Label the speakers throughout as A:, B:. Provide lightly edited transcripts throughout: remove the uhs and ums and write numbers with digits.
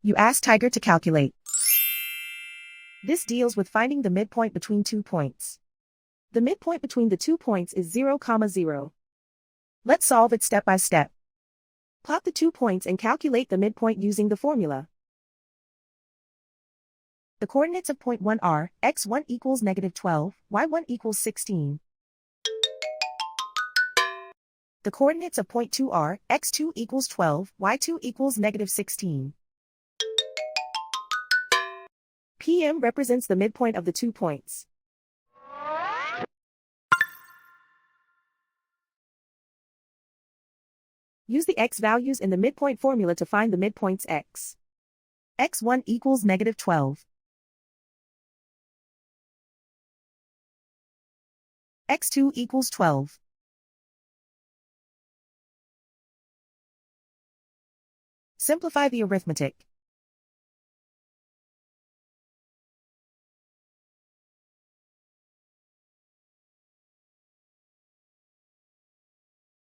A: You ask Tiger to calculate. This deals with finding the midpoint between 2 points. The midpoint between the 2 points is 0, 0. Let's solve it step by step. Plot the 2 points and calculate the midpoint using the formula. The coordinates of point 1 are, x1 equals -12, y1 equals 16. The coordinates of point 2 are, x2 equals 12, y2 equals -16. PM represents the midpoint of the 2 points. Use the x values in the midpoint formula to find the midpoints x. x1 equals -12. x2 equals 12. Simplify the arithmetic.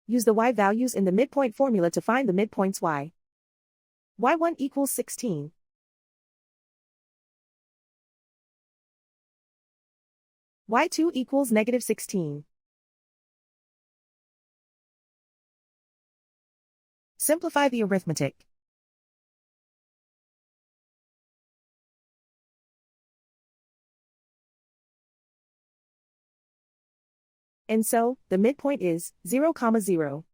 A: Use the y values in the midpoint formula to find the midpoints y. y1 equals 16. y2 equals -16. Simplify the arithmetic. And so, the midpoint is 0, 0.